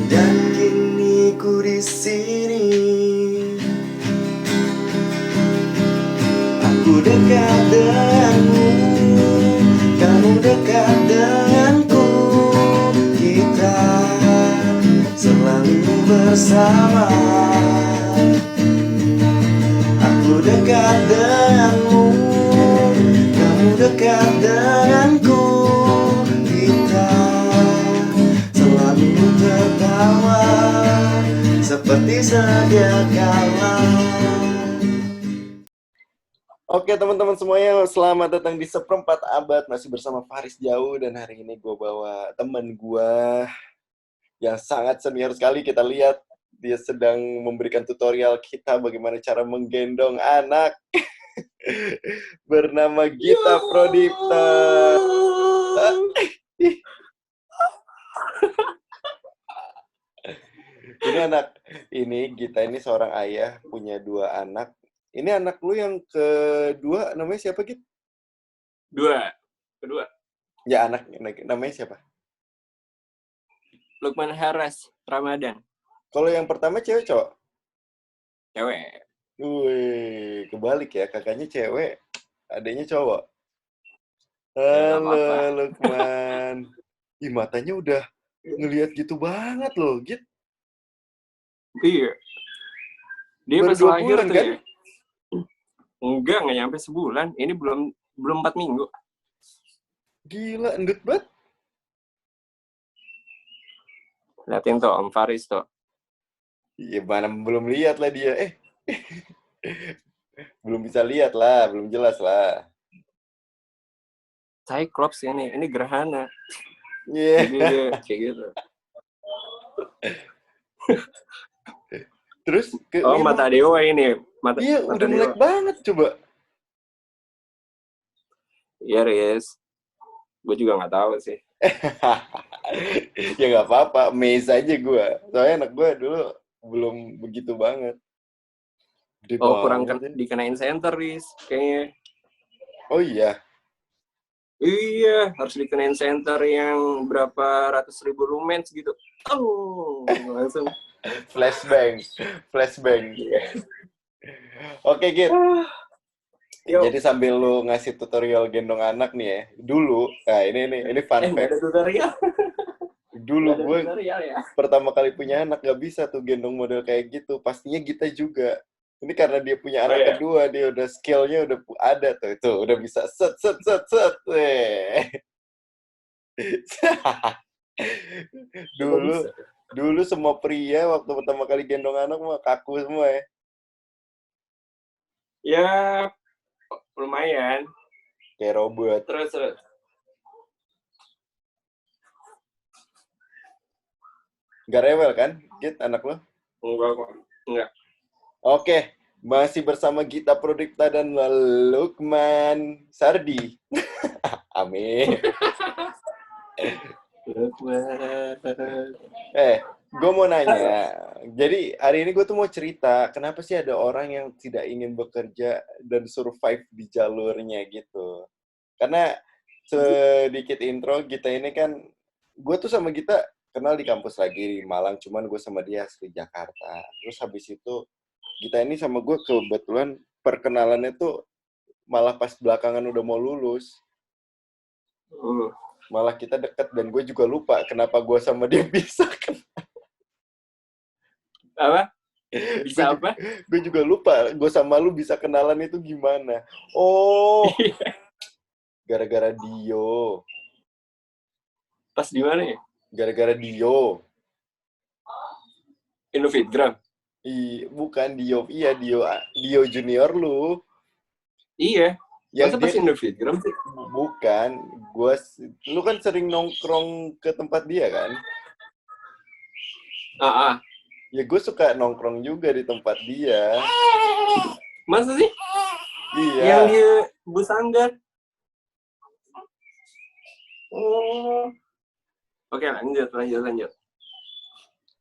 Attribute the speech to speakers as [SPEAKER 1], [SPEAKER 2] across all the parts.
[SPEAKER 1] Dan kini ku di sini, aku dekat denganmu, kamu dekat denganku. Kita selalu bersama. Aku dekat denganmu, kamu dekat denganku. Kita selalu tertawa seperti sedia kala. Oke teman-teman semuanya, selamat datang di Seperempat Abad. Masih bersama Faris Jauh, dan hari ini gue bawa temen gue yang sangat senior sekali. Kita lihat dia sedang memberikan tutorial kita bagaimana cara menggendong anak. Bernama Gita Prodipta. Ini Gita ini seorang ayah, punya 2 anak. Ini anak lu yang kedua namanya siapa, Git?
[SPEAKER 2] Kedua.
[SPEAKER 1] Ya, anak namanya siapa?
[SPEAKER 2] Lukman Haras Ramadan.
[SPEAKER 1] Kalau yang pertama cewek cowok?
[SPEAKER 2] Cewek.
[SPEAKER 1] Wih, kebalik ya, kakaknya cewek, adanya cowok.
[SPEAKER 2] Ya,
[SPEAKER 1] Halo,
[SPEAKER 2] apa-apa.
[SPEAKER 1] Lukman. Ih, matanya udah ngelihat gitu banget loh, Git.
[SPEAKER 2] Iya. Dia
[SPEAKER 1] Baru
[SPEAKER 2] pas
[SPEAKER 1] 2
[SPEAKER 2] lahir
[SPEAKER 1] bulan
[SPEAKER 2] tuh
[SPEAKER 1] kan?
[SPEAKER 2] ya. Enggak nyampe sebulan. Ini belum 4 minggu.
[SPEAKER 1] Gila, endut banget.
[SPEAKER 2] Liatin tuh Om Faris tuh.
[SPEAKER 1] Iya, mana belum lihat lah dia. Belum bisa lihat lah, belum jelas lah.
[SPEAKER 2] Cyclops ini gerhana.
[SPEAKER 1] Iya.
[SPEAKER 2] Jadi dia kayak gitu.
[SPEAKER 1] Terus
[SPEAKER 2] Mata dewa ini.
[SPEAKER 1] Iya,
[SPEAKER 2] mata
[SPEAKER 1] udah
[SPEAKER 2] dewa.
[SPEAKER 1] melek banget coba.
[SPEAKER 2] Iya, Riz. Gue juga nggak tahu sih.
[SPEAKER 1] Ya nggak apa-apa, amazed aja gue. Soalnya anak gue dulu belum begitu banget. Gede
[SPEAKER 2] Kurang
[SPEAKER 1] banget ya.
[SPEAKER 2] dikenain center, Riz. Kayaknya.
[SPEAKER 1] Oh iya.
[SPEAKER 2] Iya, harus dikenain center yang berapa ratus ribu lumens gitu. Langsung.
[SPEAKER 1] Flashbang.
[SPEAKER 2] Yeah.
[SPEAKER 1] Oke, Git.
[SPEAKER 2] Yo.
[SPEAKER 1] Jadi sambil lu ngasih tutorial gendong anak nih ya. Dulu, nah ini fun fact.
[SPEAKER 2] Nggak ada tutorial.
[SPEAKER 1] Dulu gue
[SPEAKER 2] ya.
[SPEAKER 1] pertama kali punya anak gak bisa tuh gendong model kayak gitu. Pastinya Gita juga. Ini karena dia punya anak kedua, dia udah skill-nya udah ada tuh. Itu udah bisa set. Dulu semua pria waktu pertama kali gendong anak mah kaku semua ya.
[SPEAKER 2] Ya, lumayan.
[SPEAKER 1] Kayak robot.
[SPEAKER 2] Terus.
[SPEAKER 1] Gak rewel kan, Git, anak lo?
[SPEAKER 2] Enggak.
[SPEAKER 1] Oke, masih bersama Gita Prodipta dan Lukman Sardi. Amin. Gue mau nanya. Jadi hari ini gue tuh mau cerita, kenapa sih ada orang yang tidak ingin bekerja dan survive di jalurnya gitu. Karena sedikit intro, Gita ini kan, gue tuh sama Gita kenal di kampus lagi di Malang, cuman gue sama dia asli Jakarta. Terus habis itu, Gita ini sama gue kebetulan perkenalannya tuh malah pas belakangan udah mau lulus. Malah kita deket, dan gue juga lupa kenapa gue sama dia bisa kenal.
[SPEAKER 2] Apa? Bisa apa?
[SPEAKER 1] Gue juga lupa gue sama lu bisa kenalan itu gimana. Oh, gara-gara Dio.
[SPEAKER 2] Pas di mana ya?
[SPEAKER 1] Gara-gara Dio.
[SPEAKER 2] Indofitgram.
[SPEAKER 1] Bukan Dio. Iya, Dio junior lu.
[SPEAKER 2] Iya.
[SPEAKER 1] Yang
[SPEAKER 2] masa pas Indofitgram sih?
[SPEAKER 1] Bukan. Lu kan sering nongkrong ke tempat dia kan? Ya gue suka nongkrong juga di tempat dia.
[SPEAKER 2] Masa sih?
[SPEAKER 1] Iya.
[SPEAKER 2] Yang di bus Anggar. Oke, lanjut.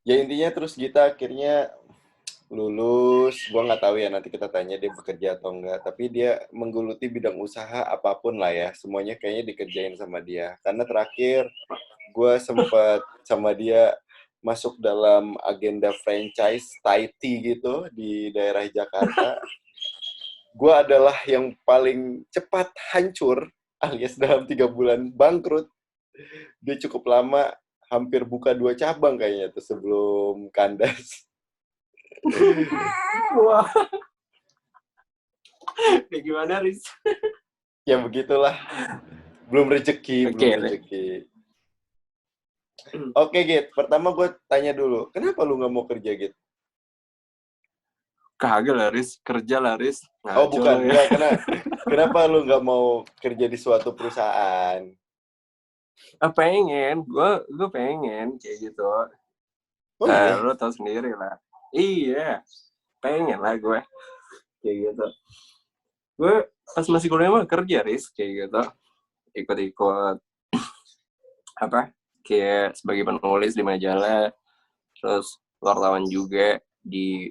[SPEAKER 1] Ya intinya terus Gita akhirnya lulus, gua nggak tahu ya, nanti kita tanya dia bekerja atau enggak, tapi dia menggeluti bidang usaha apapun lah ya, semuanya kayaknya dikerjain sama dia. Karena terakhir gua sempat sama dia masuk dalam agenda franchise Thai tea gitu di daerah Jakarta. Gue adalah yang paling cepat hancur, alias dalam 3 bulan bangkrut. Dia cukup lama, hampir buka 2 cabang kayaknya tuh sebelum kandas.
[SPEAKER 2] Wah. Kayak gimana, Riz?
[SPEAKER 1] Ya begitulah. Belum rezeki,
[SPEAKER 2] Oke,
[SPEAKER 1] belum rezeki. Oke, Git. Pertama gue tanya dulu, kenapa lu nggak mau kerja, Git?
[SPEAKER 2] Kagak lah, Riz. Kerja lah, Riz.
[SPEAKER 1] Oh,
[SPEAKER 2] Ngaco
[SPEAKER 1] bukan.
[SPEAKER 2] lo ya.
[SPEAKER 1] Enggak, kenapa lu nggak mau kerja di suatu perusahaan?
[SPEAKER 2] Pengen. Gue pengen kayak gitu.
[SPEAKER 1] Oh iya?
[SPEAKER 2] Lo tau sendiri lah. Iya. Pengen lah gue. Kayak gitu. Gue pas masih kuliah mah kerja, Riz. Kayak gitu. Ikut-ikut kayak sebagai penulis di majalah, terus wartawan juga di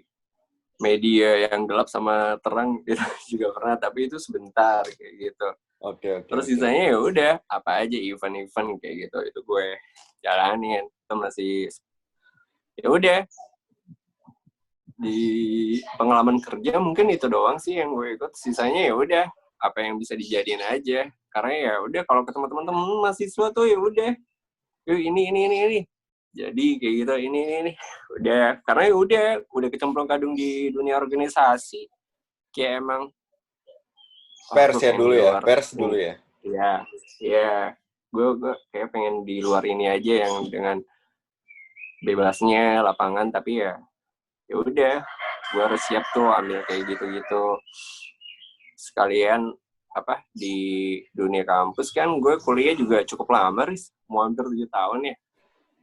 [SPEAKER 2] media yang gelap sama terang gitu juga pernah, tapi itu sebentar kayak gitu.
[SPEAKER 1] Oke.
[SPEAKER 2] Terus sisanya ya udah apa aja event-event kayak gitu itu gue jalanin. Itu masih ya udah di pengalaman kerja mungkin itu doang sih yang gue ikut, sisanya ya udah apa yang bisa dijadiin aja, karena ya udah kalau ketemu teman-teman mahasiswa tuh ya udah yuk ini jadi kayak gitu ini udah, karena ya udah kecemplung kadung di dunia organisasi kayak emang
[SPEAKER 1] Pers
[SPEAKER 2] gue
[SPEAKER 1] ya
[SPEAKER 2] pengen
[SPEAKER 1] dulu
[SPEAKER 2] di
[SPEAKER 1] ya?
[SPEAKER 2] luar
[SPEAKER 1] Pers
[SPEAKER 2] ini.
[SPEAKER 1] dulu ya?
[SPEAKER 2] Ya gue kayak pengen di luar ini aja yang dengan bebasnya lapangan, tapi ya udah gue harus siap tuh ambil kayak gitu sekalian di dunia kampus kan gue kuliah juga cukup lama, Riz, mau hampir 7 tahun ya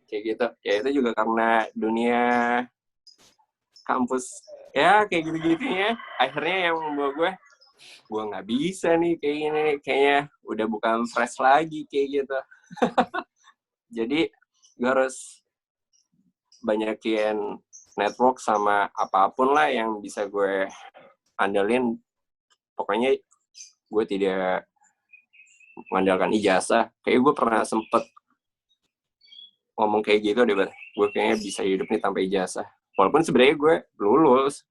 [SPEAKER 2] kayak gitu ya. Itu juga karena dunia kampus ya kayak gitu-gitunya akhirnya yang membawa gue nggak bisa nih kayak gini, kayaknya udah bukan fresh lagi kayak gitu. Jadi gue harus banyakin network sama apapun lah yang bisa gue andelin. Pokoknya gue tidak mengandalkan ijazah. Kayak gue pernah sempet ngomong kayak gitu deh, gue kayaknya bisa hidup nih tanpa ijazah. Walaupun sebenarnya gue lulus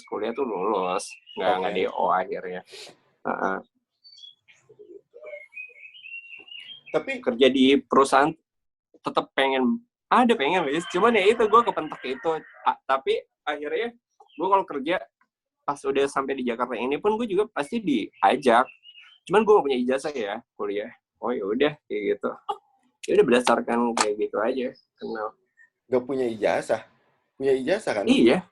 [SPEAKER 2] kuliah tuh lulus, nggak DO akhirnya.
[SPEAKER 1] Tapi
[SPEAKER 2] Kerja di perusahaan tetap pengen Liz, cuman ya itu gue kepentok itu. Tapi akhirnya gue kalau kerja pas udah sampai di Jakarta ini pun gue juga pasti diajak, cuman gue gak punya ijazah ya kuliah. Oh ya udah kayak gitu, ya udah berdasarkan kayak gitu aja kenal.
[SPEAKER 1] nggak punya ijazah kan lu?
[SPEAKER 2] Iya,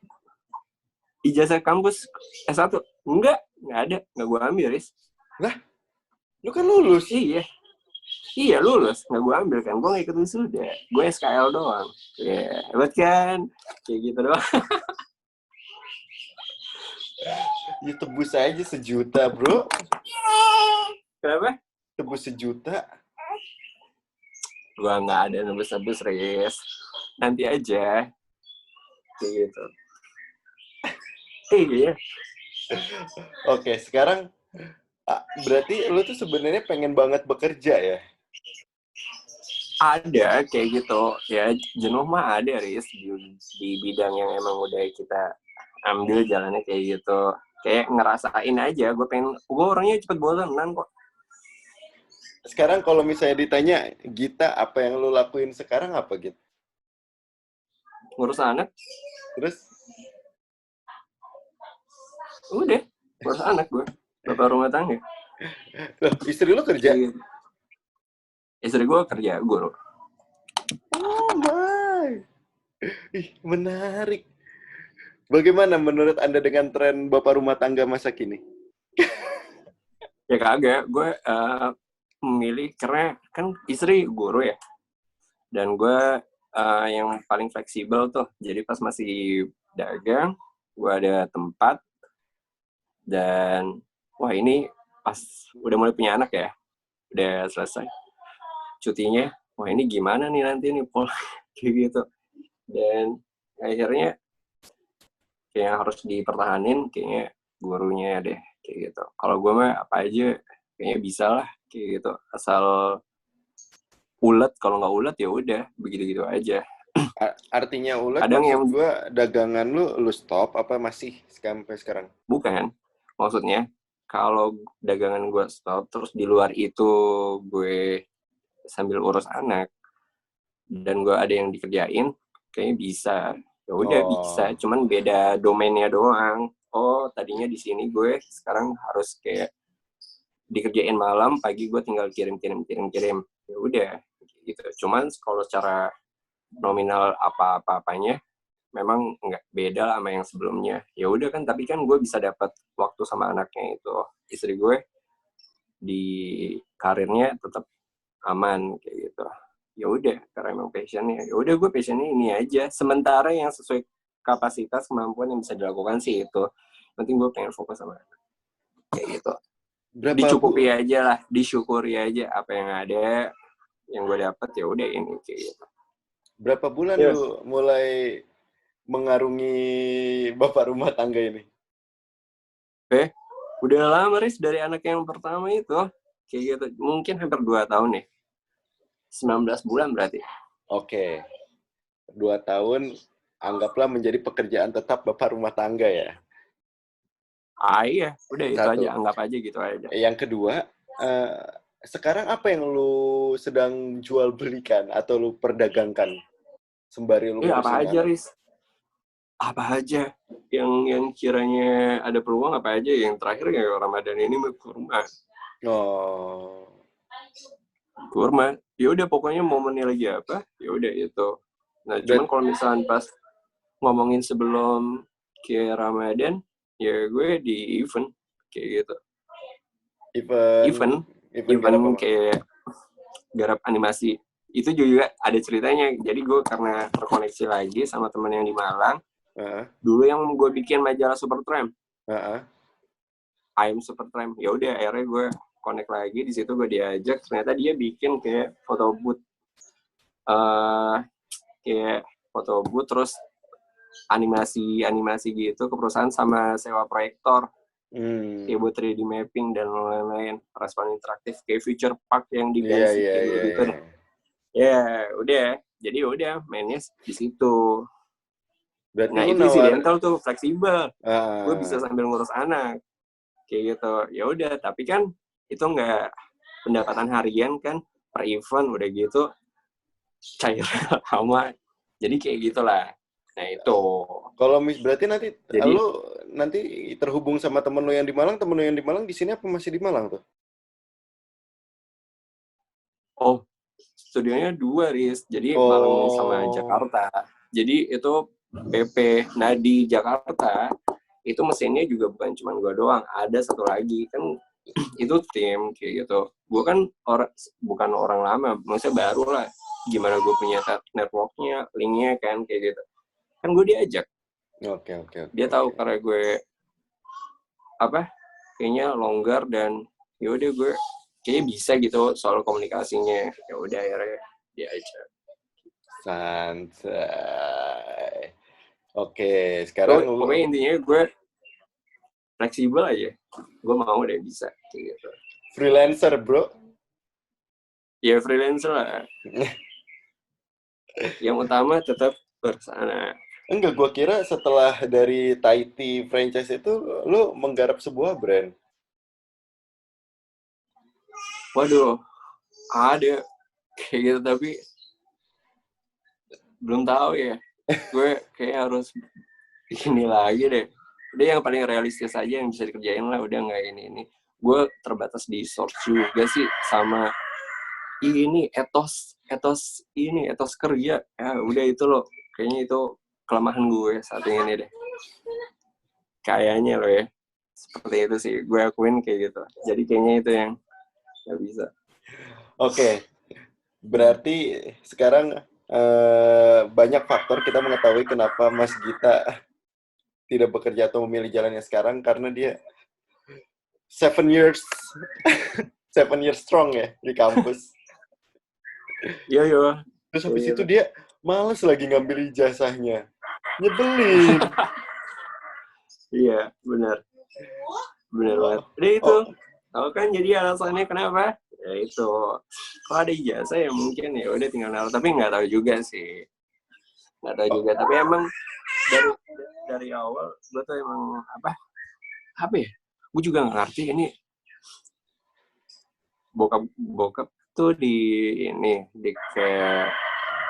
[SPEAKER 2] ijazah kampus S1 enggak ada, nggak gue ambil, Riz.
[SPEAKER 1] Lah, lu kan lulus.
[SPEAKER 2] Iya lulus, nggak gue ambil kan, gue nggak ikut wisuda, gue SKL doang. Ya hebat kan, kayak gitu doang.
[SPEAKER 1] Ya tebus aja 1 juta, bro.
[SPEAKER 2] Kenapa?
[SPEAKER 1] Tebus 1 juta.
[SPEAKER 2] Gue nggak ada nebus-nebus, Riz. Nanti aja. Kayak gitu. Iya.
[SPEAKER 1] Oke, sekarang berarti lu tuh sebenarnya pengen banget bekerja ya?
[SPEAKER 2] Ada kayak gitu. Ya jenuh mah ada, Riz. Di bidang yang emang udah kita ambil jalannya kayak gitu. Kayak ngerasain aja. Gue orangnya cepet bosanan kok.
[SPEAKER 1] Sekarang kalau misalnya ditanya, Gita, apa yang lu lakuin sekarang apa, Git?
[SPEAKER 2] Ngurus anak.
[SPEAKER 1] Terus?
[SPEAKER 2] Udah, ngurus anak gue. Bapak rumah tangga.
[SPEAKER 1] Loh, istri lu kerja?
[SPEAKER 2] Gitu. Istri gue kerja guru.
[SPEAKER 1] Oh my. Ih, menarik. Bagaimana menurut Anda dengan tren bapak rumah tangga masa kini?
[SPEAKER 2] Ya kagak, gue memilih karena kan istri guru ya, dan gue yang paling fleksibel tuh. Jadi pas masih dagang gue ada tempat, dan wah ini pas udah mulai punya anak ya, udah selesai cutinya, wah ini gimana nih nanti nih pola kayak gitu. Dan akhirnya kayak harus dipertahanin kayaknya gurunya deh kayak gitu. Kalau gue mah apa aja kayaknya bisa lah kayak gitu, asal ulet. Kalau nggak ulet ya udah begitu-gitu aja.
[SPEAKER 1] Artinya ulet
[SPEAKER 2] Kadang
[SPEAKER 1] maksud
[SPEAKER 2] yang
[SPEAKER 1] gua dagangan lu stop apa masih sampai sekarang?
[SPEAKER 2] bukan, maksudnya kalau dagangan gue stop, terus di luar itu gue sambil urus anak, dan gue ada yang dikerjain, kayaknya bisa. Ya udah bisa,
[SPEAKER 1] Oh,
[SPEAKER 2] cuman beda domainnya doang. Oh, tadinya di sini gue sekarang harus kayak dikerjain malam, pagi gue tinggal kirim. Ya udah gitu. Cuman kalau secara nominal apa-apanya memang nggak beda lah sama yang sebelumnya. Ya udah kan, tapi kan gue bisa dapat waktu sama anaknya itu. Istri gue di karirnya tetap aman kayak gitu. Ya udah, karena emang passionnya. Ya udah, gue passionnya ini aja. Sementara yang sesuai kapasitas kemampuan yang bisa dilakukan sih itu. Nanti gue pengen fokus sama anak. Kayak gitu.
[SPEAKER 1] berapa
[SPEAKER 2] Dicukupi aja lah, disyukuri aja apa yang ada, yang gue dapat ya udah ini kayak gitu.
[SPEAKER 1] berapa bulan
[SPEAKER 2] Ya,
[SPEAKER 1] lu mulai mengarungi bapak rumah tangga ini?
[SPEAKER 2] udah lama Riz dari anak yang pertama itu kayak gitu. Mungkin hampir 2 tahun ya. 19 bulan berarti.
[SPEAKER 1] Oke, 2 tahun anggaplah menjadi pekerjaan tetap bapak rumah tangga ya.
[SPEAKER 2] Iya, udah itu aja,
[SPEAKER 1] Satu.
[SPEAKER 2] anggap aja gitu aja.
[SPEAKER 1] Yang kedua, eh, sekarang apa yang lu sedang jual belikan atau lu perdagangkan sembari lu
[SPEAKER 2] Apa
[SPEAKER 1] ngurusin
[SPEAKER 2] aja
[SPEAKER 1] anak?
[SPEAKER 2] Riz? Apa aja yang kiranya ada peluang, apa aja. Yang terakhir ya Ramadan ini kurma.
[SPEAKER 1] Oh,
[SPEAKER 2] Kurma. Ya udah, pokoknya momennya lagi apa? Ya udah itu. Nah, cuman
[SPEAKER 1] berat
[SPEAKER 2] kalau misalnya pas ngomongin sebelum kayak Ramadan, ya gue di event kayak gitu.
[SPEAKER 1] event
[SPEAKER 2] Event,
[SPEAKER 1] event garap
[SPEAKER 2] event
[SPEAKER 1] apa?
[SPEAKER 2] kayak garap animasi. Itu juga ada ceritanya. Jadi gue karena terkoneksi lagi sama teman yang di Malang.
[SPEAKER 1] Heeh,
[SPEAKER 2] Dulu yang gue bikin majalah Supertramp,
[SPEAKER 1] heeh.
[SPEAKER 2] I Am Supertramp. Ya udah, akhirnya gue connect lagi di situ, gue diajak. Ternyata dia bikin kayak foto booth, uh, kayak foto booth terus animasi gitu ke perusahaan sama sewa proyektor kayak
[SPEAKER 1] Hmm.
[SPEAKER 2] buat 3D mapping dan lain-lain, respon interaktif kayak future park yang di
[SPEAKER 1] Iya,
[SPEAKER 2] Gansi
[SPEAKER 1] iya,
[SPEAKER 2] kayak
[SPEAKER 1] iya,
[SPEAKER 2] gitu.
[SPEAKER 1] iya.
[SPEAKER 2] Ya udah, jadi udah mainnya di situ.
[SPEAKER 1] Berarti
[SPEAKER 2] Nah
[SPEAKER 1] lu
[SPEAKER 2] itu
[SPEAKER 1] nawar,
[SPEAKER 2] insidental tuh, fleksibel, gue bisa
[SPEAKER 1] ah,
[SPEAKER 2] sambil ngurus anak kayak gitu. Ya udah, tapi kan itu nggak pendapatan harian kan, per event udah gitu cair lama, jadi kayak gitulah. Nah itu
[SPEAKER 1] kalau berarti nanti
[SPEAKER 2] jadi,
[SPEAKER 1] lu nanti terhubung sama temen lu yang di Malang, temen lu yang di Malang di sini apa masih di Malang tuh?
[SPEAKER 2] oh, studionya 2 Riz, jadi Malang sama
[SPEAKER 1] Oh,
[SPEAKER 2] Jakarta. Jadi itu PP. Nah di Jakarta itu mesinnya juga bukan cuma gue doang, ada satu lagi kan. Itu tim kayak gitu. Gue kan bukan orang lama, maksudnya baru lah. Gimana gue punya networknya, linknya kan kayak gitu. Kan gue diajak,
[SPEAKER 1] oke, oke, oke,
[SPEAKER 2] dia tahu
[SPEAKER 1] oke.
[SPEAKER 2] karena gue apa, kayaknya longgar dan ya udah gue kayaknya bisa gitu soal komunikasinya. Ya udah, akhirnya diajak.
[SPEAKER 1] Santai. Oke, sekarang
[SPEAKER 2] Pokoknya
[SPEAKER 1] lu
[SPEAKER 2] intinya gue fleksibel aja. Gue mau deh bisa kayak gitu.
[SPEAKER 1] freelancer, bro.
[SPEAKER 2] Ya freelancer lah. Yang utama tetap bersana.
[SPEAKER 1] Enggak, gua kira setelah dari Taiti franchise itu lu menggarap sebuah brand.
[SPEAKER 2] Waduh, ada kayak gitu, tapi belum tahu ya. Gue kayak harus ini lagi deh. Udah yang paling realistis aja yang bisa dikerjain lah. Udah nggak ini. Gue terbatas di source juga sih sama ini etos kerja. Ya udah itu loh. Kayaknya itu kelemahan gue saat ini deh. Kayaknya loh ya. Seperti itu sih. Gue akuin kayak gitu. Jadi kayaknya itu yang nggak bisa.
[SPEAKER 1] Oke, berarti sekarang banyak faktor kita mengetahui kenapa Mas Gita tidak bekerja atau memilih jalannya sekarang karena dia 7 years 7 years strong ya di kampus.
[SPEAKER 2] Yo.
[SPEAKER 1] Terus
[SPEAKER 2] Kayak
[SPEAKER 1] habis itu
[SPEAKER 2] gitu.
[SPEAKER 1] dia males lagi ngambil ijazahnya. Nyebelin.
[SPEAKER 2] Iya, benar. Benar banget.
[SPEAKER 1] Oh,
[SPEAKER 2] Udah itu.
[SPEAKER 1] oh,
[SPEAKER 2] Tahu kan jadi alasannya kenapa? Ya itu. Kalau ada ijazah ya mungkin ya udah tinggal naruh, tapi nggak tahu juga sih. nggak tahu juga. Tapi emang dari awal gue tuh emang apa ya? Gue juga nggak ngerti ini bokap tuh di kayak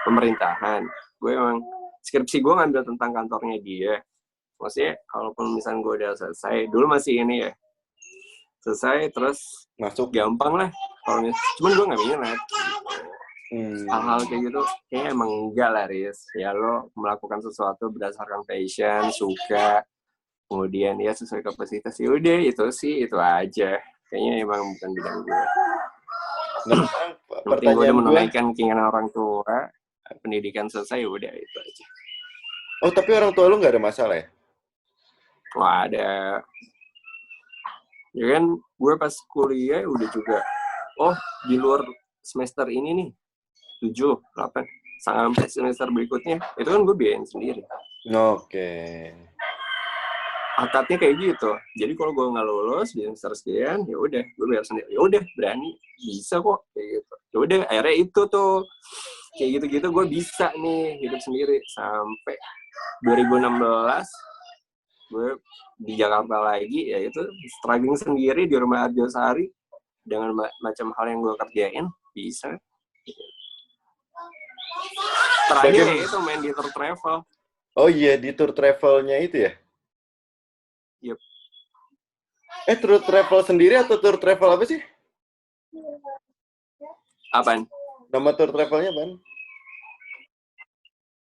[SPEAKER 2] pemerintahan. Gue emang skripsi gue ngambil tentang kantornya dia. Maksudnya kalaupun misalnya gue udah selesai, dulu masih ini ya, selesai terus
[SPEAKER 1] masuk
[SPEAKER 2] gampang lah. Kalau cuman gue nggak minat. Hal-hal kayak gitu kayaknya emang enggak lah, Riz. Ya lo melakukan sesuatu berdasarkan passion, suka, kemudian ya sesuai kapasitas, ya udah itu aja. Kayaknya emang bukan bidang gue.
[SPEAKER 1] Nah,
[SPEAKER 2] penting gue udah menunaikan keinginan orang tua, pendidikan selesai, udah itu aja.
[SPEAKER 1] Oh, tapi orang tua lu nggak ada masalah ya?
[SPEAKER 2] Nggak ada. Ya kan, gue pas kuliah udah juga, di luar semester ini nih, 7, 8, sampai semester berikutnya, itu kan gue biayain sendiri.
[SPEAKER 1] Oke.
[SPEAKER 2] Akadnya kayak gitu. Jadi kalau gue nggak lulus di semester sekian, ya udah, gue bayar sendiri. Ya udah, berani, bisa kok kayak gitu. Ya udah, akhirnya itu tuh kayak gitu-gitu gue bisa nih hidup sendiri sampai 2016 gue di Jakarta lagi, ya itu struggling sendiri di rumah Arjosari dengan macam hal yang gue kerjain bisa. Terakhir ya itu main di tour travel.
[SPEAKER 1] Oh iya, di tour travelnya itu ya?
[SPEAKER 2] Yep.
[SPEAKER 1] Tour travel sendiri atau tour travel apa sih?
[SPEAKER 2] Apaan?
[SPEAKER 1] Nama tour travelnya apaan?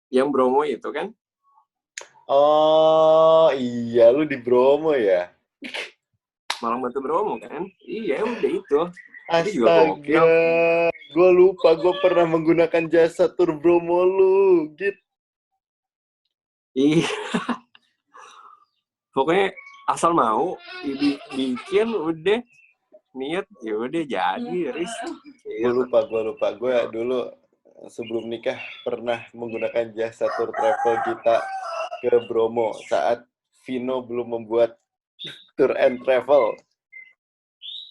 [SPEAKER 2] Yang Bromo itu kan?
[SPEAKER 1] Oh iya, lu di Bromo ya?
[SPEAKER 2] Malang Batu Bromo kan? Iya, udah itu.
[SPEAKER 1] Astaga, gue lupa gue pernah menggunakan jasa tur Bromo lu, gitu.
[SPEAKER 2] Iya. Pokoknya asal mau bikin udah niat ya udah jadi, Riz.
[SPEAKER 1] Gue lupa. Gue dulu sebelum nikah pernah menggunakan jasa tur travel kita ke Bromo saat Vino belum membuat tour and travel.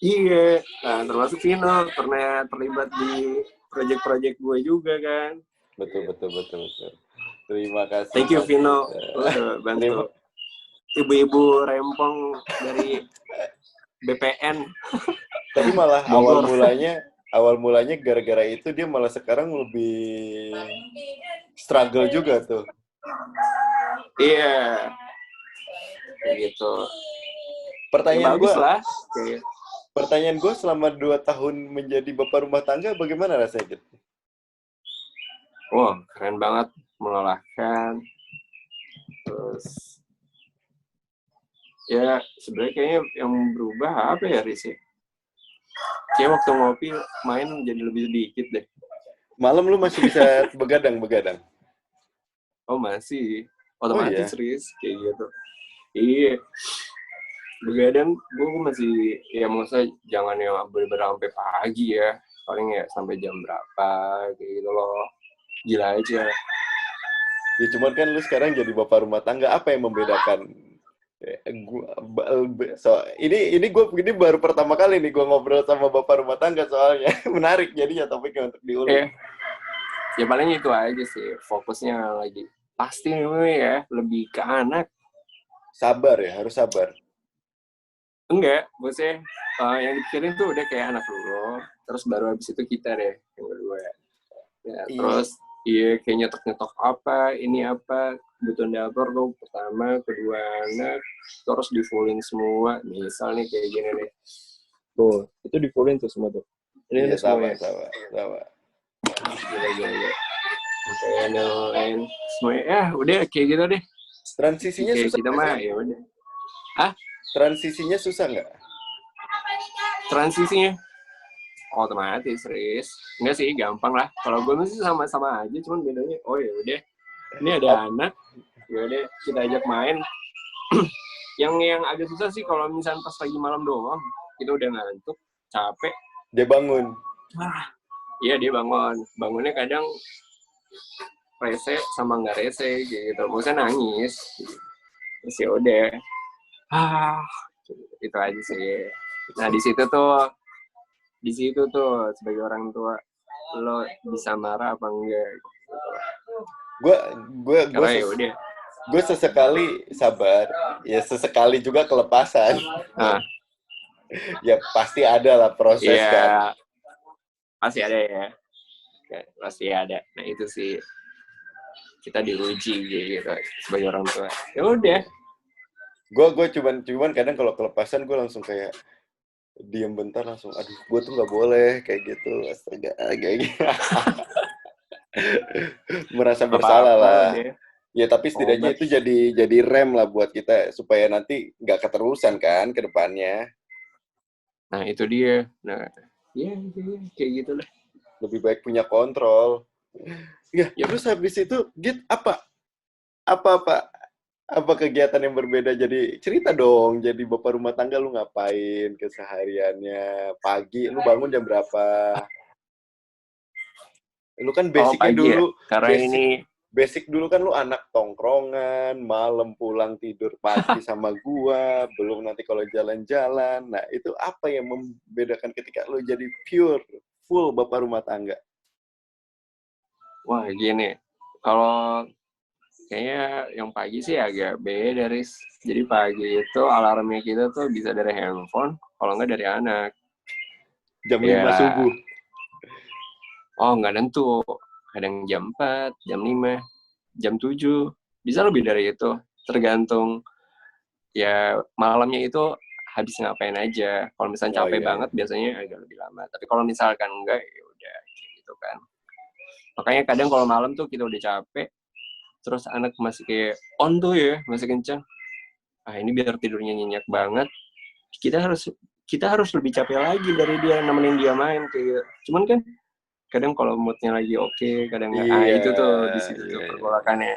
[SPEAKER 2] Iya, nah termasuk Vino pernah terlibat di project-project gue juga kan.
[SPEAKER 1] Betul. Terima kasih.
[SPEAKER 2] Thank you Vino, udah bantu. Ibu-ibu rempong dari BPN.
[SPEAKER 1] Tapi malah awal mulanya gara-gara itu dia malah sekarang lebih struggle juga tuh.
[SPEAKER 2] Iya, kayak gitu.
[SPEAKER 1] Pertanyaan gue selama 2 tahun menjadi bapak rumah tangga bagaimana rasanya gitu?
[SPEAKER 2] Wah, keren banget, melelahkan. Terus ya sebenarnya kayaknya yang berubah apa ya, Riz? Kayak waktu ngopi main jadi lebih sedikit deh.
[SPEAKER 1] Malam lu masih bisa begadang?
[SPEAKER 2] Oh masih, otomatis, Riz, kayak gitu. Iya, begadang gue masih, ya maksudnya jangan yang bener-bener sampai pagi ya, paling ya sampai jam berapa kayak gitu loh. Gila aja.
[SPEAKER 1] Ya cuman kan lu sekarang jadi bapak rumah tangga, apa yang membedakan? Ini baru pertama kali nih gue ngobrol sama bapak rumah tangga soalnya. Menarik jadinya topiknya untuk diulik.
[SPEAKER 2] Ya paling itu aja sih, fokusnya lagi pasti ya lebih ke anak.
[SPEAKER 1] Sabar ya, harus sabar.
[SPEAKER 2] Enggak, maksudnya yang dipikirin tuh udah kayak anak dulu, terus baru habis itu kita deh yang kedua. Ya, terus kayak nyetok apa, ini apa, kebutuhan dapur tuh pertama, kedua anak, terus di fullin semua. Misal nih kayak gini nih, tuh itu di fullin tuh semua tuh. Ini
[SPEAKER 1] sama.
[SPEAKER 2] Gila. Kayak lain semuanya, ya udah kayak gitu deh.
[SPEAKER 1] Transisinya susah
[SPEAKER 2] kita mah ya udah. Hah?
[SPEAKER 1] Transisinya susah nggak?
[SPEAKER 2] Transisinya otomatis, Riz. Enggak sih, gampang lah. Kalau gue masih sama-sama aja, cuman bedanya, ya udah. Ini ada anak, ya udah kita ajak main. yang agak susah sih kalau misalnya pas lagi malam doang, kita udah ngantuk, capek.
[SPEAKER 1] Dia bangun.
[SPEAKER 2] Iya, dia bangun. Bangunnya kadang rese sama nggak rese gitu. Maksudnya nangis. Terus ya udah. Itu aja sih. Nah, di situ tuh sebagai orang tua lo bisa marah apa enggak gitu.
[SPEAKER 1] gue
[SPEAKER 2] Karena ya udah.
[SPEAKER 1] gue sesekali sabar, ya sesekali juga kelepasan.
[SPEAKER 2] Nah,
[SPEAKER 1] Ya pasti ada lah proses kan.
[SPEAKER 2] ya pasti ada ya. Pasti ada. Nah itu sih kita diuji gitu sebagai orang tua. Ya udah.
[SPEAKER 1] Gue cuman kadang kalau kelepasan gue langsung kayak diem bentar langsung, aduh gue tuh nggak boleh kayak gitu, astaga kayak gitu. Merasa bersalah
[SPEAKER 2] Apa-apa
[SPEAKER 1] lah.
[SPEAKER 2] udah.
[SPEAKER 1] Ya tapi setidaknya
[SPEAKER 2] Obat.
[SPEAKER 1] itu jadi rem lah buat kita supaya nanti nggak keterusan kan ke depannya.
[SPEAKER 2] Nah itu dia. Nah ya kayak gitu lah.
[SPEAKER 1] Lebih baik punya kontrol. Ya,
[SPEAKER 2] Yep.
[SPEAKER 1] terus habis itu Git apa apa kegiatan yang berbeda, jadi cerita dong, jadi bapak rumah tangga lu ngapain kesehariannya, pagi lu bangun jam berapa, lu kan
[SPEAKER 2] Oh
[SPEAKER 1] basicnya
[SPEAKER 2] pagi ya.
[SPEAKER 1] dulu
[SPEAKER 2] Karena ini
[SPEAKER 1] basic dulu kan lu anak tongkrongan, malam pulang tidur pagi sama gua, belum nanti kalau jalan-jalan. Nah, itu apa yang membedakan ketika lu jadi pure, full bapak rumah tangga?
[SPEAKER 2] wah gini. Kalau kayaknya yang pagi sih agak beda, Riz. Jadi pagi itu alarmnya kita tuh bisa dari handphone, kalau nggak dari anak.
[SPEAKER 1] Jam 5
[SPEAKER 2] Ya,
[SPEAKER 1] subuh.
[SPEAKER 2] oh nggak nentu. Kadang jam 4, jam 5, jam 7. Bisa lebih dari itu. Tergantung ya malamnya itu habis ngapain aja. Kalau misalnya
[SPEAKER 1] Oh
[SPEAKER 2] capek
[SPEAKER 1] iya, iya.
[SPEAKER 2] banget biasanya agak lebih lama. Tapi kalau misalkan enggak ya udah kayak gitu kan. Makanya kadang kalau malam tuh kita udah capek, terus anak masih kayak on tuh ya, masih kencang. Ah ini biar tidurnya nyenyak banget. Kita harus lebih capek lagi dari dia nemenin dia main kayak. Cuman kan kadang kalau moodnya lagi oke, kadang nggak. Ah
[SPEAKER 1] Iya,
[SPEAKER 2] itu tuh di situ tuh
[SPEAKER 1] iya, iya.
[SPEAKER 2] pergolakannya.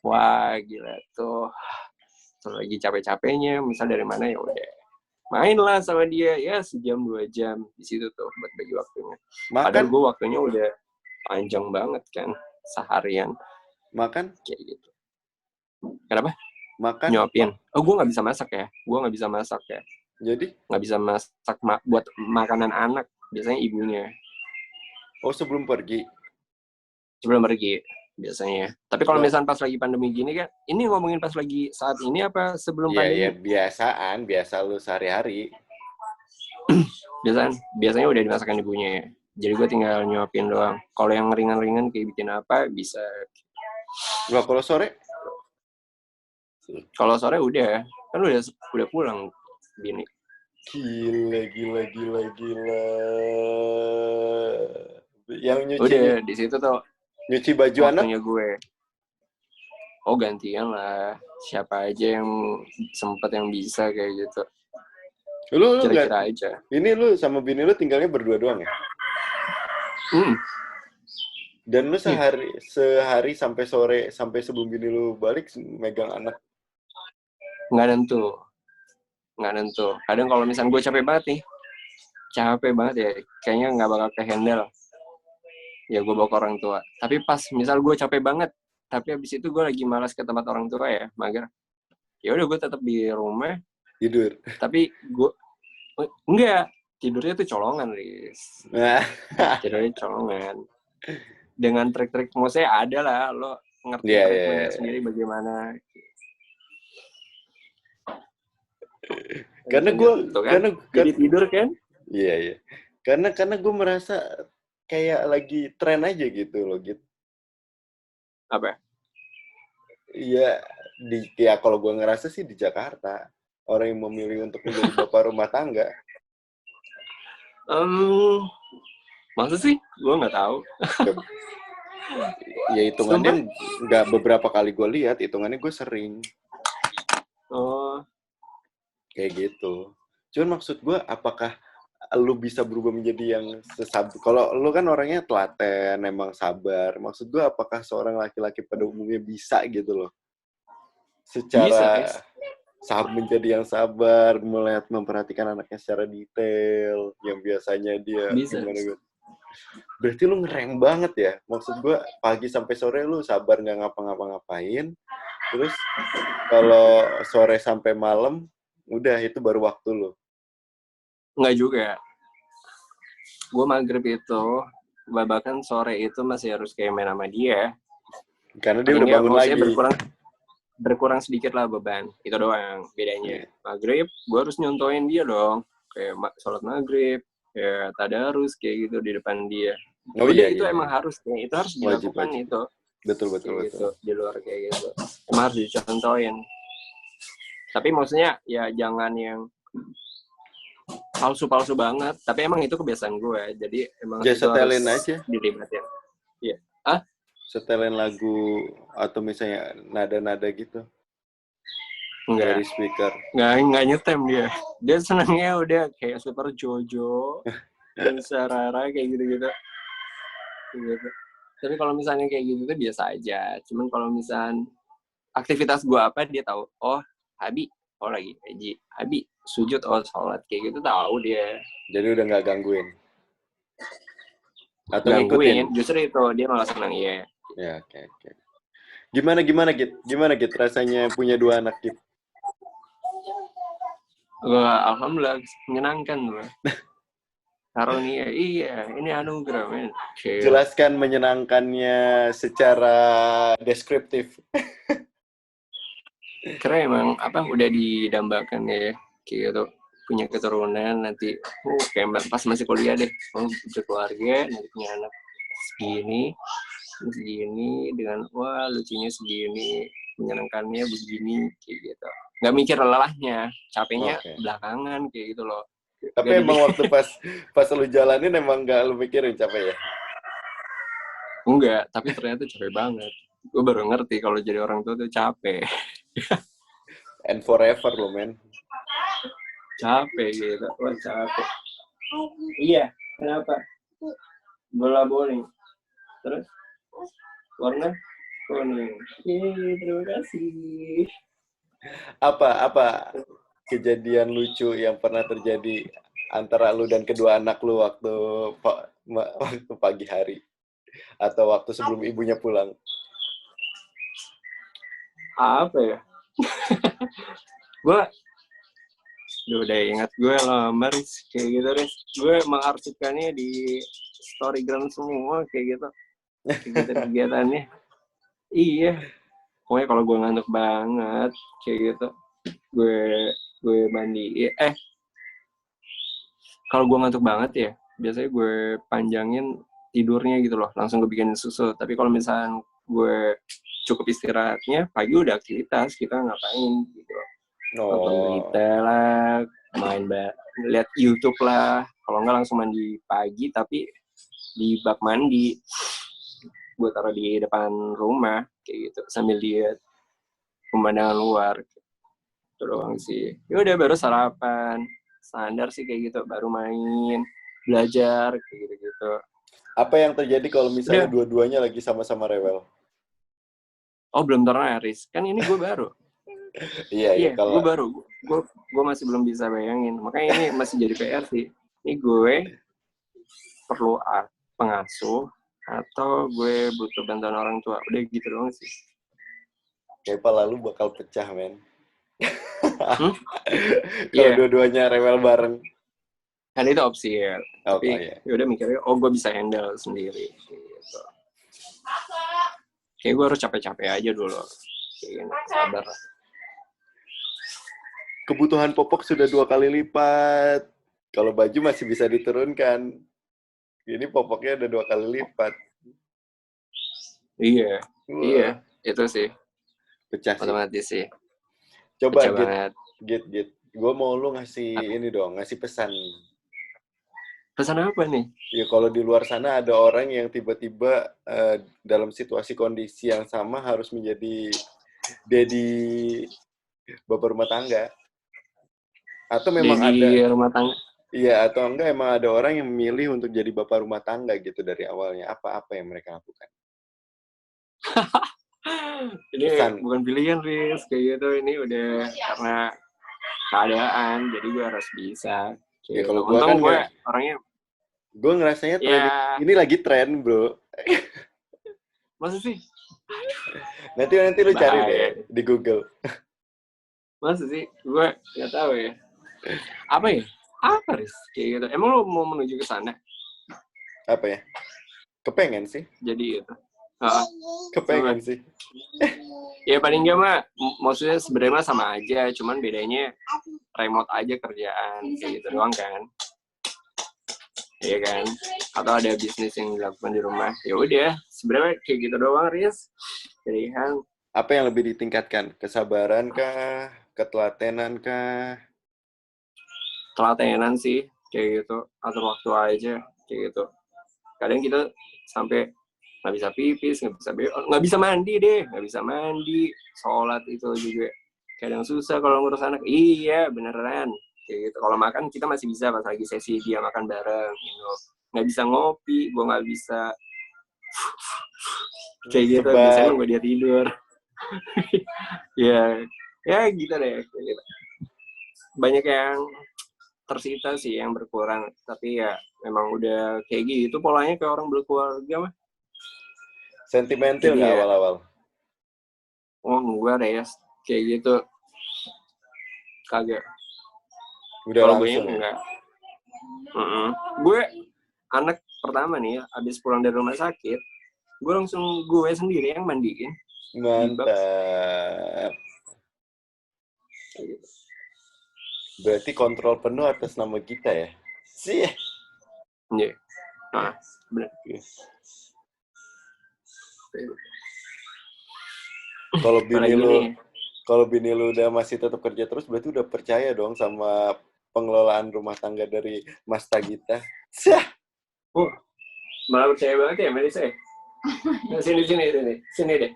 [SPEAKER 2] Wah gila tuh. Terus lagi capek-capeknya, misal dari mana ya udah mainlah sama dia ya sejam 2 jam di situ tuh buat bagi waktunya. Padahal
[SPEAKER 1] Makan,
[SPEAKER 2] gue waktunya udah panjang banget kan seharian
[SPEAKER 1] makan,
[SPEAKER 2] kayak gitu. Kenapa?
[SPEAKER 1] makan.
[SPEAKER 2] Nyuapin. Oh gue nggak bisa masak ya. Gue nggak bisa masak ya.
[SPEAKER 1] Jadi,
[SPEAKER 2] Nggak bisa masak buat makanan anak. Biasanya ibunya
[SPEAKER 1] oh sebelum pergi.
[SPEAKER 2] sebelum pergi biasanya. Tapi kalau
[SPEAKER 1] Lah,
[SPEAKER 2] misalnya pas lagi pandemi gini kan, ini ngomongin pas lagi saat ini apa sebelum
[SPEAKER 1] iya ya
[SPEAKER 2] pandemi?
[SPEAKER 1] biasa lu sehari-hari.
[SPEAKER 2] Biasanya udah dimasakan ibunya ya. Jadi gue tinggal nyuapin doang. Kalau yang ringan-ringan kayak bikin apa bisa.
[SPEAKER 1] Lah kalau sore?
[SPEAKER 2] Kalau sore udah kan udah pulang bini.
[SPEAKER 1] Gila. Yang
[SPEAKER 2] Udah di situ tuh
[SPEAKER 1] nyuci baju anak?
[SPEAKER 2] waktunya gue. Oh gantian lah. Siapa aja yang sempet yang bisa kayak gitu.
[SPEAKER 1] Lu nggak?
[SPEAKER 2] Kira-kira aja.
[SPEAKER 1] Ini lu sama bini lu tinggalnya berdua doang ya? Dan lu
[SPEAKER 2] Iya.
[SPEAKER 1] sehari sampai sore, sampai sebelum bini lu balik megang anak?
[SPEAKER 2] Nggak nentu. Kadang kalau misalnya gue capek banget ya, kayaknya nggak bakal ke-handle. Ya gue bawa ke orang tua. Tapi pas misal gue capek banget, tapi habis itu gue lagi malas ke tempat orang tua ya, mager. Ya udah gue tetap di rumah,
[SPEAKER 1] Tidur.
[SPEAKER 2] tapi gue enggak tidurnya tuh colongan, Riz.
[SPEAKER 1] Nah,
[SPEAKER 2] Tidurnya colongan. Dengan trik-trik, maksudnya ada lah, lo ngerti
[SPEAKER 1] iya.
[SPEAKER 2] treatmentnya sendiri bagaimana.
[SPEAKER 1] Karena gue,
[SPEAKER 2] Tuh kan, jadi tidur kan?
[SPEAKER 1] iya. Karena gue merasa kayak lagi tren aja gitu loh, gitu.
[SPEAKER 2] Apa?
[SPEAKER 1] Iya, ya kalau gue ngerasa sih di Jakarta, orang yang memilih untuk menjadi bapak rumah tangga.
[SPEAKER 2] Masa sih? Gue nggak tahu.
[SPEAKER 1] Ya hitungannya nggak beberapa kali gue lihat, hitungannya gue sering.
[SPEAKER 2] Oh.
[SPEAKER 1] Kayak gitu. Cuman maksud gue, apakah lu bisa berubah menjadi yang sesabar? Kalau lu kan orangnya telaten, emang sabar. Maksud gue, apakah seorang laki-laki pada umumnya bisa gitu loh?
[SPEAKER 2] Bisa,
[SPEAKER 1] Secara menjadi yang sabar, melihat memperhatikan anaknya secara detail, yang biasanya dia
[SPEAKER 2] bisa.
[SPEAKER 1] gimana gitu. Berarti lu ngerem banget ya? Maksud gue, pagi sampai sore lu sabar nggak ngapa-ngapain, terus kalau sore sampai malam, udah itu baru waktu lu.
[SPEAKER 2] Nggak juga. Gue maghrib itu, bahkan sore itu masih harus kayak main sama dia.
[SPEAKER 1] Karena dia udah bangun lagi.
[SPEAKER 2] Berkurang sedikit lah beban. Itu doang bedanya. Maghrib, gue harus nyontoin dia dong. Kayak sholat maghrib, kayak tadarus, kayak gitu di depan dia.
[SPEAKER 1] Oh iya,
[SPEAKER 2] itu
[SPEAKER 1] iya.
[SPEAKER 2] emang harus, itu harus dilakukan wajib. Itu.
[SPEAKER 1] Betul.
[SPEAKER 2] Gitu, di luar kayak gitu. Emang harus dicontohin. Tapi maksudnya ya jangan yang palsu-palsu banget. Tapi emang itu kebiasaan gue. Jadi emang
[SPEAKER 1] itu
[SPEAKER 2] harus
[SPEAKER 1] aja.
[SPEAKER 2] Dilibatin. Iya.
[SPEAKER 1] Setelin lagu atau misalnya nada-nada gitu.
[SPEAKER 2] Enggak.
[SPEAKER 1] Dari speaker.
[SPEAKER 2] Enggak nyetem dia. Dia senangnya udah kayak Super Jojo, Sarara kayak gitu-gitu. Gitu. Tapi kalau misalnya kayak gitu tuh biasa aja. Cuman kalau misalnya aktivitas gue apa dia tahu. Oh, Abi, lagi ngaji. Abi sujud, sholat kayak gitu tahu dia.
[SPEAKER 1] Jadi udah nggak gangguin. Atau
[SPEAKER 2] gangguin,
[SPEAKER 1] ngikutin.
[SPEAKER 2] Justru itu dia malah senang ya.
[SPEAKER 1] Ya, oke. Gimana Git rasanya punya 2 anak Git?
[SPEAKER 2] Alhamdulillah menyenangkan loh. Karunia, iya, ini anugerah, men.
[SPEAKER 1] Jelaskan menyenangkannya secara deskriptif.
[SPEAKER 2] Karena emang udah didambakan ya, kayak gitu. Punya keturunan nanti, kayak pas masih kuliah deh, berkeluarga, nanti punya anak segini dengan lucunya segini, menyenangkannya begini kayak gitu. Nggak mikir lelahnya, capeknya belakangan kayak gitu loh.
[SPEAKER 1] Tapi emang waktu pas lu jalanin emang nggak lu mikirin capek ya?
[SPEAKER 2] Enggak, tapi ternyata capek banget. Gue baru ngerti kalau jadi orang tua tuh capek.
[SPEAKER 1] And forever lo, men.
[SPEAKER 2] Capek gitu, capek. Iya, kenapa? Bola bowling. Terus warna kuning. Terima kasih.
[SPEAKER 1] Apa kejadian lucu yang pernah terjadi antara lu dan kedua anak lu waktu pagi hari atau waktu sebelum ibunya pulang?
[SPEAKER 2] Apa ya? Gue udah ingat gue lamar kayak gitu deh. Gue mengarsipkannya di storygram semua kayak gitu. Kegiatannya. Iya. Pokoknya kalau gue ngantuk banget kayak gitu, gue mandi. Kalau gue ngantuk banget ya, biasanya gue panjangin tidurnya gitu loh, langsung gue bikinin susu. Tapi kalau misalnya gue cukup istirahatnya, pagi udah aktivitas, kita ngapain gitu. Nonton berita lah, lihat YouTube lah. Kalau nggak langsung mandi pagi, tapi di bak mandi. Gue taruh di depan rumah kayak gitu sambil lihat pemandangan luar. Itu doang sih. Ya udah baru sarapan. Standar sih kayak gitu, baru main, belajar kayak gitu-gitu.
[SPEAKER 1] Apa yang terjadi kalau misalnya dua-duanya lagi sama-sama rewel?
[SPEAKER 2] Oh, belum pernah, Riz. Kan ini gue baru.
[SPEAKER 1] Iya, kalau
[SPEAKER 2] gue baru. Gue masih belum bisa bayangin. Makanya ini masih jadi PR sih. Ini gue perlu pengasuh atau gue butuh bantuan orang tua. Udah gitu doang sih.
[SPEAKER 1] Kayak pala lu bakal pecah, men. Kalau dua-duanya rewel bareng.
[SPEAKER 2] Kan itu opsi ya. Tapi yaudah mikirnya, gue bisa handle sendiri. Gitu. Kayak gue harus capek-capek aja dulu. Kayak sabar.
[SPEAKER 1] Kebutuhan popok sudah 2 kali lipat. Kalau baju masih bisa diturunkan. Ini popoknya udah 2 kali lipat.
[SPEAKER 2] Iya, itu sih.
[SPEAKER 1] Pecah sih.
[SPEAKER 2] Otomatis sih.
[SPEAKER 1] Coba Git. Gue mau lu ngasih ngasih pesan.
[SPEAKER 2] Pesan apa nih?
[SPEAKER 1] Ya kalau di luar sana ada orang yang tiba-tiba dalam situasi kondisi yang sama harus menjadi daddy bapak rumah tangga. Atau memang
[SPEAKER 2] daddy rumah tangga.
[SPEAKER 1] Iya, atau enggak emang ada orang yang memilih untuk jadi bapak rumah tangga gitu dari awalnya. Apa yang mereka lakukan?
[SPEAKER 2] Ini bukan pilihan, Riz. Kayak gitu, ini udah karena keadaan, jadi gue harus bisa.
[SPEAKER 1] Ya kalau gue kan
[SPEAKER 2] orangnya...
[SPEAKER 1] Gue ngerasanya ini lagi tren, bro.
[SPEAKER 2] Masa sih?
[SPEAKER 1] Nanti lu cari deh di Google.
[SPEAKER 2] Masa sih? Gue nggak tahu ya. Apa ya? Apa, Riz? Kayak gitu. Emang lu mau menuju ke sana?
[SPEAKER 1] Apa ya? Kepengen sih.
[SPEAKER 2] Jadi itu. Ah,
[SPEAKER 1] Kepengen sih.
[SPEAKER 2] ya paling nggak mah, maksudnya sebenarnya mah sama aja, cuman bedanya remote aja kerjaan kayak gitu doang kan, iya kan? Atau ada bisnis yang dilakukan di rumah, ya udah sebenarnya kayak gitu doang, Riz. Pilihan
[SPEAKER 1] Apa yang lebih ditingkatkan? Kesabaran kah? Ketelatenan kah?
[SPEAKER 2] telatenan sih kayak gitu, atur waktu aja kayak gitu. Kadang kita sampai nggak bisa pipis, nggak bisa mandi deh, nggak bisa mandi, sholat itu juga kadang susah kalau ngurus anak. Iya beneran kayak gitu. Kalau makan kita masih bisa pas lagi sesi dia makan bareng, gitu. Nggak bisa ngopi, gue nggak bisa kayak gitu. Biasanya nunggu dia tidur. Ya, ya gitu deh. Kayak gitu. Banyak yang tersita sih yang berkurang, tapi ya memang udah kayak gitu polanya kayak orang berkeluarga mah.
[SPEAKER 1] Sentimental
[SPEAKER 2] Jadi
[SPEAKER 1] nggak
[SPEAKER 2] ya,
[SPEAKER 1] awal-awal?
[SPEAKER 2] oh enggak deh ya, kayak gitu kagak.
[SPEAKER 1] Udah
[SPEAKER 2] Kalau gue
[SPEAKER 1] langsung ya?
[SPEAKER 2] enggak. Gue anak pertama nih, abis pulang dari rumah sakit, gue langsung gue sendiri yang mandiin.
[SPEAKER 1] Mantap. Berarti kontrol penuh atas nama kita ya? Sih.
[SPEAKER 2] Iya. Nah, bener.
[SPEAKER 1] Kalau bini lu udah masih tetap kerja terus, berarti udah percaya dong sama pengelolaan rumah tangga dari Mas Tagita. Sah.
[SPEAKER 2] Malah percaya banget ya, Melisa. Nah, sini deh.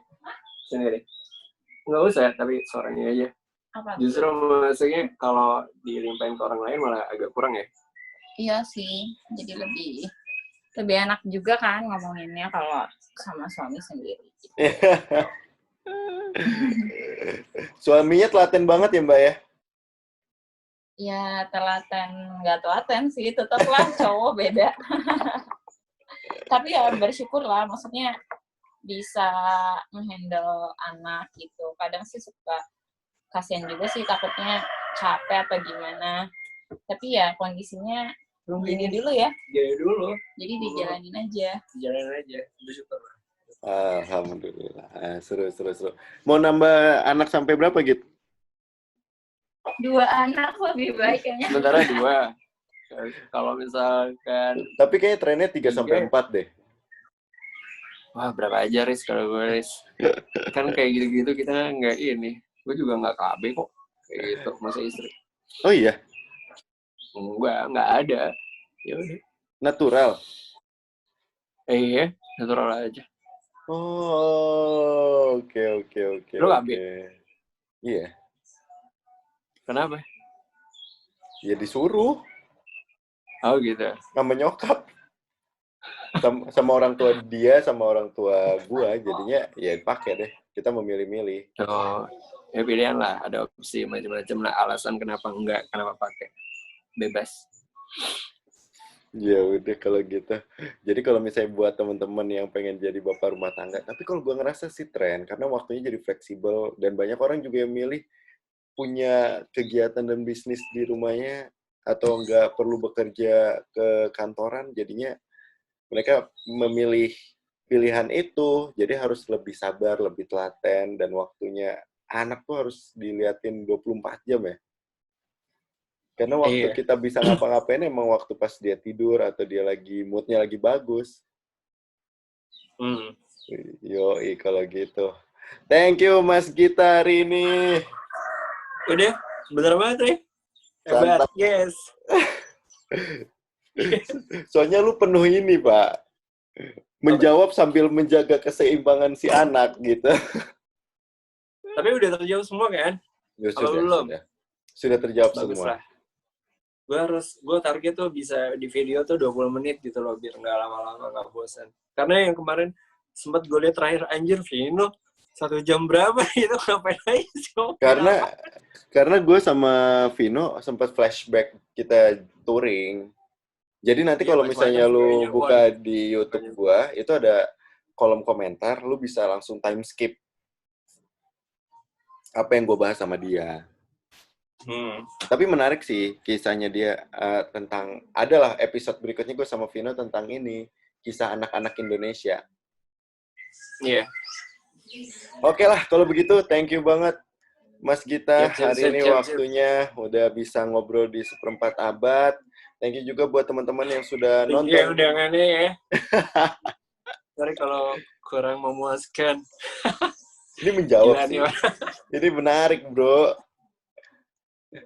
[SPEAKER 2] Nggak usah, tapi suaranya aja. Apa? Justru maksudnya kalau dilimpahin ke orang lain malah agak kurang ya.
[SPEAKER 3] Iya sih, jadi lebih enak juga kan ngomonginnya kalau sama suami sendiri.
[SPEAKER 1] Suaminya telaten banget ya Mbak ya?
[SPEAKER 3] Ya nggak telaten sih, tetaplah cowok beda. Tapi ya bersyukur lah, maksudnya bisa menghandle anak gitu. Kadang sih suka kasihan juga sih, takutnya capek atau gimana. Tapi ya kondisinya gini dulu ya.
[SPEAKER 2] Gini dulu.
[SPEAKER 3] Jadi dijalanin aja.
[SPEAKER 2] Bersyukur.
[SPEAKER 1] Alhamdulillah. Seru. Mau nambah anak sampai berapa gitu?
[SPEAKER 3] 2 anak lebih baik kayaknya.
[SPEAKER 2] Sementara 2. Kalau misalkan...
[SPEAKER 1] Tapi kayaknya trennya 3-4 deh.
[SPEAKER 2] Wah, berapa aja, Riz, kalau gue, Riz. Kan kayak gitu-gitu kita nggak ini. Gue juga nggak KB kok. Kayak gitu, masa istri.
[SPEAKER 1] Oh iya?
[SPEAKER 2] Nggak ada. Ya udah.
[SPEAKER 1] Natural?
[SPEAKER 2] Iya, natural aja.
[SPEAKER 1] Oh, oke.
[SPEAKER 2] Lu KB?
[SPEAKER 1] Iya.
[SPEAKER 2] Kenapa?
[SPEAKER 1] Ya disuruh.
[SPEAKER 2] Oh gitu.
[SPEAKER 1] Sama nyokap. Sama orang tua dia, sama orang tua gua. Jadinya ya pakai deh. Kita memilih-milih.
[SPEAKER 2] Oh, ya pilihan lah. Ada opsi macam-macam lah. Alasan kenapa enggak, kenapa pakai. Bebas.
[SPEAKER 1] Ya udah kalau gitu. Jadi kalau misalnya buat teman-teman yang pengen jadi bapak rumah tangga, tapi kalau gua ngerasa sih tren, karena waktunya jadi fleksibel, dan banyak orang juga yang milih punya kegiatan dan bisnis di rumahnya, atau nggak perlu bekerja ke kantoran, jadinya mereka memilih pilihan itu, jadi harus lebih sabar, lebih telaten, dan waktunya anak tuh harus diliatin 24 jam ya. Karena waktu kita bisa ngapa-ngapain emang waktu pas dia tidur atau dia lagi moodnya lagi bagus. Yoi kalau gitu. Thank you Mas Gita hari ini.
[SPEAKER 2] Udah, bener banget nih. Hebat, yes.
[SPEAKER 1] Soalnya lu penuh ini, Pak. Menjawab sambil menjaga keseimbangan si anak gitu.
[SPEAKER 2] Tapi udah terjawab semua kan?
[SPEAKER 1] Ya, sudah terjawab
[SPEAKER 2] bagus
[SPEAKER 1] semua.
[SPEAKER 2] Lah. Gue target tuh bisa di video tuh 20 menit gitu loh, biar nggak lama-lama, nggak bosan. Karena yang kemarin sempat gue lihat terakhir, anjir Vino 1 jam berapa gitu, ngapain aja sih?
[SPEAKER 1] Karena gue sama Vino sempat flashback kita touring. Jadi nanti kalau misalnya lu buka di YouTube gue, itu ada kolom komentar, lu bisa langsung time skip apa yang gue bahas sama dia. Tapi menarik sih kisahnya dia tentang, adalah episode berikutnya gue sama Vino tentang ini, kisah anak-anak Indonesia.
[SPEAKER 2] Iya.
[SPEAKER 1] Oke lah, kalau begitu thank you banget Mas Gita.
[SPEAKER 2] Siap.
[SPEAKER 1] Hari ini waktunya udah bisa ngobrol di seperempat abad. Thank you juga buat teman-teman yang sudah
[SPEAKER 2] Thank you
[SPEAKER 1] nonton.
[SPEAKER 2] undangannya ya. Sorry kalau kurang memuaskan.
[SPEAKER 1] Ini menjawab
[SPEAKER 2] Gila
[SPEAKER 1] sih.
[SPEAKER 2] nih,
[SPEAKER 1] Ini menarik, bro.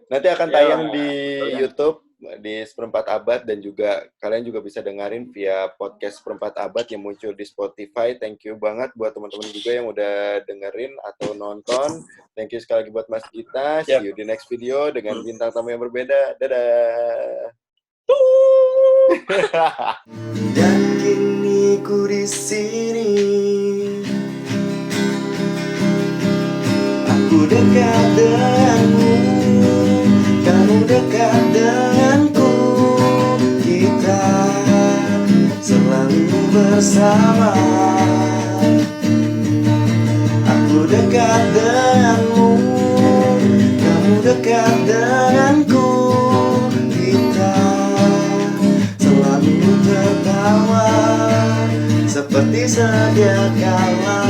[SPEAKER 1] Nanti akan tayang
[SPEAKER 2] Ya,
[SPEAKER 1] di
[SPEAKER 2] ya.
[SPEAKER 1] YouTube di seperempat abad, dan juga kalian juga bisa dengerin via podcast seperempat abad yang muncul di Spotify. Thank you banget buat teman-teman juga yang udah dengerin atau nonton. Thank you sekali lagi buat Mas Gita. See you di next video dengan bintang tamu yang berbeda. Dadah. Dan kini ku di sini, aku dekat denganmu, kamu dekat denganku, kita selalu bersama. Aku dekat denganmu, kamu dekat denganku, kita selalu tertawa seperti sedia kala.